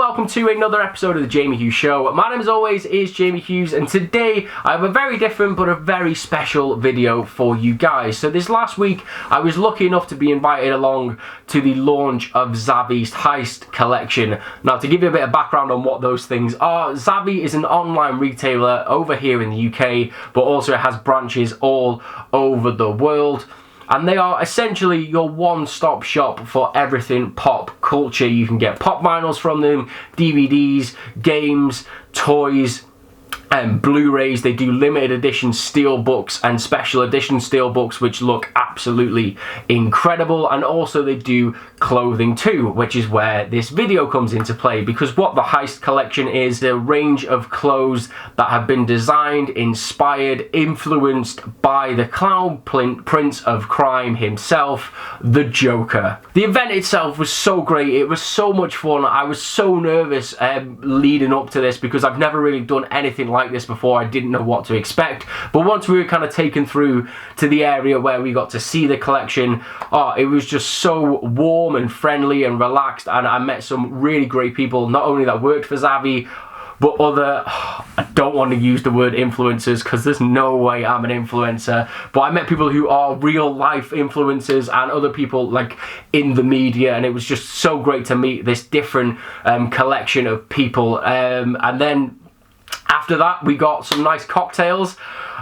welcome to another episode of the Jamie Hughes Show. My name as always is Jamie Hughes, and today I have a very different but a very special video for you guys. So this last week I was lucky enough to be invited along to the launch of Zavvi's Heist Collection. Now, to give you a bit of background on what those things are, Zavvi is an online retailer over here in the UK, but also it has branches all over the world. And they are essentially your one-stop shop for everything pop culture. You can get pop vinyls from them, DVDs, games, toys, and Blu-rays. They do limited edition steelbooks and special edition steelbooks which look absolutely incredible, and also they do clothing too, which is where this video comes into play, because what the Heist Collection is a range of clothes that have been designed, inspired, influenced by the clown prince of crime himself, the Joker. The event itself was so great, it was so much fun. I was so nervous leading up to this because I've never really done anything like this before. I didn't know what to expect, but once we were kind of taken through to the area where we got to see the collection, it was just so warm and friendly and relaxed, and I met some really great people, not only that worked for Zavvi, but other, I don't want to use the word influencers because there's no way I'm an influencer, but I met people who are real life influencers and other people like in the media, and it was just so great to meet this different collection of people. And then after that we got some nice cocktails.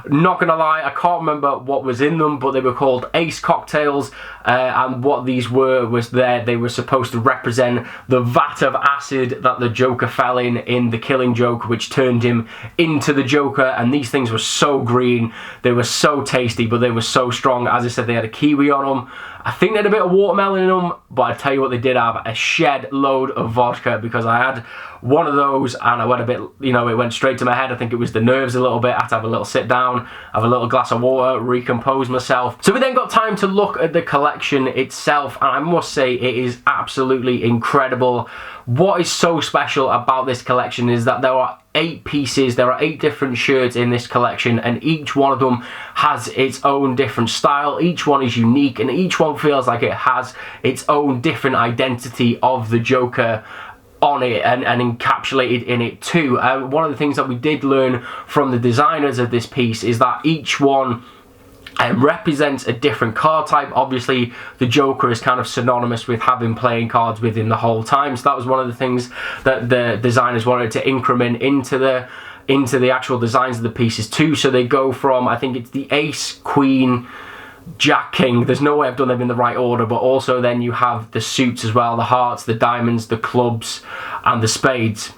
Not gonna lie, I can't remember what was in them, but they were called Ace cocktails, and what these were was they were supposed to represent the vat of acid that the Joker fell in The Killing Joke, which turned him into the Joker. And these things were so green, they were so tasty, but they were so strong. As I said, they had a kiwi on them. I think they had a bit of watermelon in them, but I tell you what, they did have a shed load of vodka, because I had one of those and I went a bit, you know, it went straight to my head. I think it was the nerves a little bit. I had to have a little sit down, have a little glass of water, recompose myself. So we then got time to look at the collection itself, and I must say it is absolutely incredible. What is so special about this collection is that there are 8 pieces, there are 8 different shirts in this collection, and each one of them has its own different style. Each one is unique, and each one feels like it has its own different identity of the Joker on it and encapsulated in it too. One of the things that we did learn from the designers of this piece is that each one represents a different card type. Obviously the Joker is kind of synonymous with having playing cards with him the whole time, so that was one of the things that the designers wanted to increment into the actual designs of the pieces too. So they go from, I think it's the Ace, Queen, Jack, King. There's no way I've done them in the right order, but also then you have the suits as well, the hearts, the diamonds, the clubs, and the spades.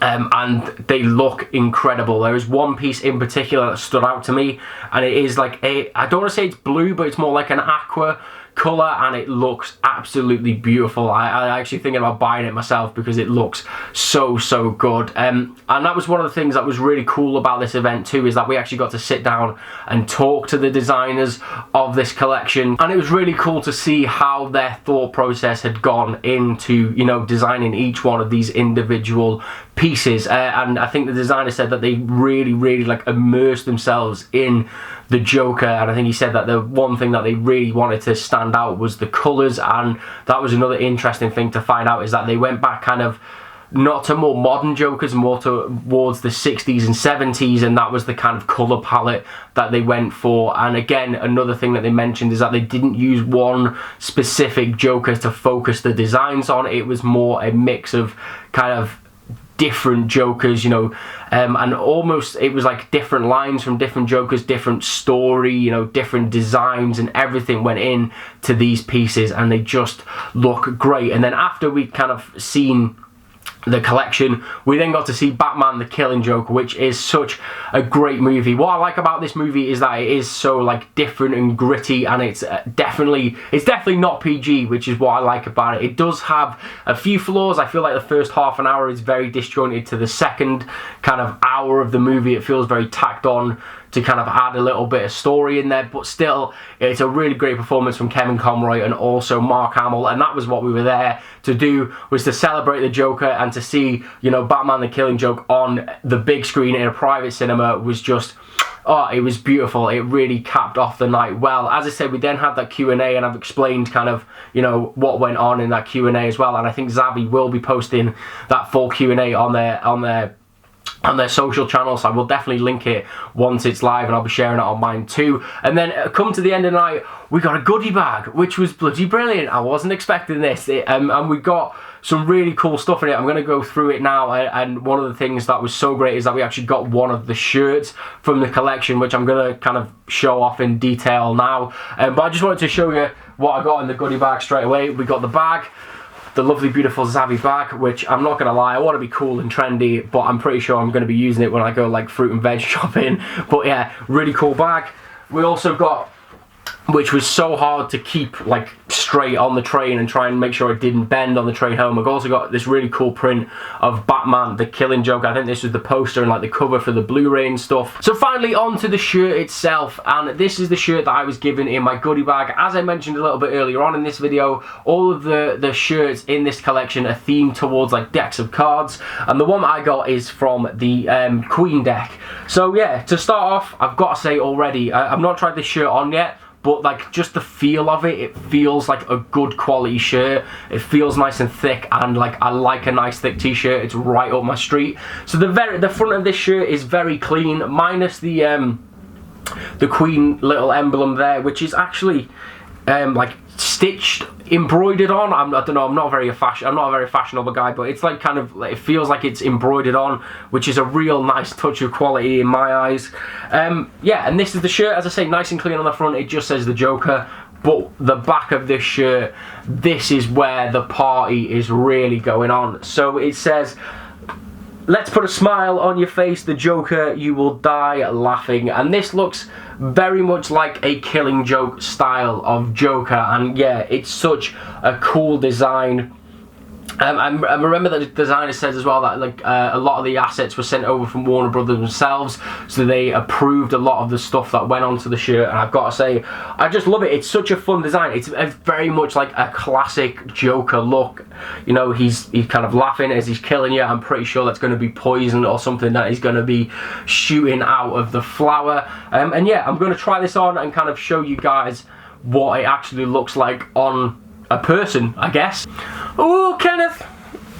And they look incredible. There is one piece in particular that stood out to me, and it is like I don't want to say it's blue, but it's more like an aqua colour, and it looks absolutely beautiful. I actually thinking about buying it myself because it looks so good. And that was one of the things that was really cool about this event too, is that we actually got to sit down and talk to the designers of this collection, and it was really cool to see how their thought process had gone into, you know, designing each one of these individual pieces. And I think the designer said that they really like immersed themselves in the Joker, and I think he said that the one thing that they really wanted to stand out was the colours. And that was another interesting thing to find out, is that they went back kind of not to more modern Jokers, more towards the 60s and 70s, and that was the kind of colour palette that they went for. And again, another thing that they mentioned is that they didn't use one specific Joker to focus the designs on. It was more a mix of kind of different Jokers, you know, and almost it was like different lines from different Jokers, different story, you know, different designs, and everything went in to these pieces, and they just look great. And then after we'd kind of seen the collection, we then got to see Batman the Killing Joke, which is such a great movie. What I like about this movie is that it is so like different and gritty, and it's definitely not PG, which is what I like about it. It does have a few flaws. I feel like the first half an hour is very disjointed to the second kind of hour of the movie. It feels very tacked on to kind of add a little bit of story in there, but still it's a really great performance from Kevin Conroy and also Mark Hamill, and that was what we were there to do, was to celebrate the Joker, and to see, you know, Batman the Killing Joke on the big screen in a private cinema was just oh, it was beautiful. It really capped off the night well. As I said, we then had that Q&A, and I've explained kind of, you know, what went on in that Q&A as well. And I think Zavvi will be posting that full Q&A on their social channels, so I will definitely link it once it's live, and I'll be sharing it on mine too. And then come to the end of the night, we got a goodie bag, which was bloody brilliant. I wasn't expecting this, and we got some really cool stuff in it. I'm going to go through it now, and one of the things that was so great is that we actually got one of the shirts from the collection, which I'm going to kind of show off in detail now. But I just wanted to show you what I got in the goodie bag straight away. We got the bag, the lovely, beautiful Zavvi bag, which I'm not going to lie, I want to be cool and trendy, but I'm pretty sure I'm going to be using it when I go like fruit and veg shopping. But yeah, really cool bag. We also got, which was so hard to keep like straight on the train and try and make sure it didn't bend on the train home. I've also got this really cool print of Batman, the Killing Joke. I think this was the poster and like the cover for the Blu-ray and stuff. So finally on to the shirt itself, and this is the shirt that I was given in my goodie bag. As I mentioned a little bit earlier on in this video, all of the shirts in this collection are themed towards like decks of cards, and the one that I got is from the Queen deck. So yeah, to start off, I've got to say already, I've not tried this shirt on yet, but like just the feel of it, it feels like a good quality shirt. It feels nice and thick, and like I like a nice thick t-shirt. It's right up my street. So the front of this shirt is very clean, minus the Queen little emblem there, which is actually like stitched, embroidered on. I don't know, I'm not a very fashionable guy, but it's like kind of, it feels like it's embroidered on, which is a real nice touch of quality in my eyes. Yeah, and this is the shirt, as I say, nice and clean on the front. It just says the Joker, but the back of this shirt, this is where the party is really going on. So it says, "Let's put a smile on your face, the Joker, you will die laughing." And this looks very much like a Killing Joke style of Joker, and yeah, it's such a cool design. I remember that the designer says as well that like a lot of the assets were sent over from Warner Brothers themselves, so they approved a lot of the stuff that went onto the shirt, and I've got to say, I just love it. It's such a fun design. It's very much like a classic Joker look. You know, he's kind of laughing as he's killing you. I'm pretty sure that's going to be poison or something that he's going to be shooting out of the flower. And yeah, I'm going to try this on and kind of show you guys what it actually looks like on a person, I guess. Ooh, Kenneth!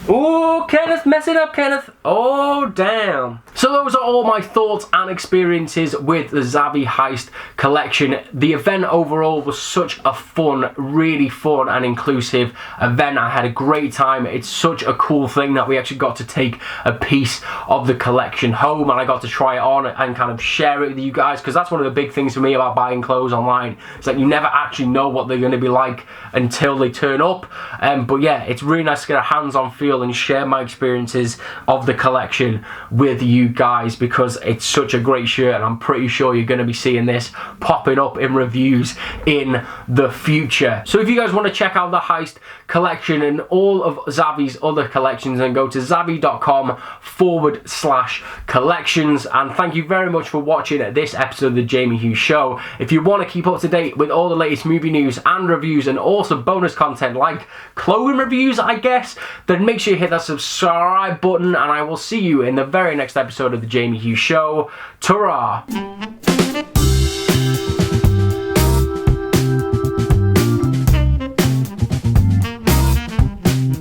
Ooh, Kenneth, mess it up, Kenneth. Oh, damn. So those are all my thoughts and experiences with the Zavvi Heist collection. The event overall was such a fun, really fun and inclusive event. I had a great time. It's such a cool thing that we actually got to take a piece of the collection home, and I got to try it on and kind of share it with you guys, because that's one of the big things for me about buying clothes online. It's like you never actually know what they're going to be like until they turn up. But yeah, it's really nice to get a hands-on feel and share my experiences of the collection with you guys, because it's such a great shirt, and I'm pretty sure you're going to be seeing this popping up in reviews in the future. So if you guys want to check out the Heist collection and all of Zavvi's other collections, then go to zavvi.com/collections. And thank you very much for watching this episode of the Jamie Hughes Show. If you want to keep up to date with all the latest movie news and reviews, and also bonus content like clothing reviews, I guess, then make sure you hit that subscribe button, and I will see you in the very next episode of the Jamie Hughes Show. Ta-ra!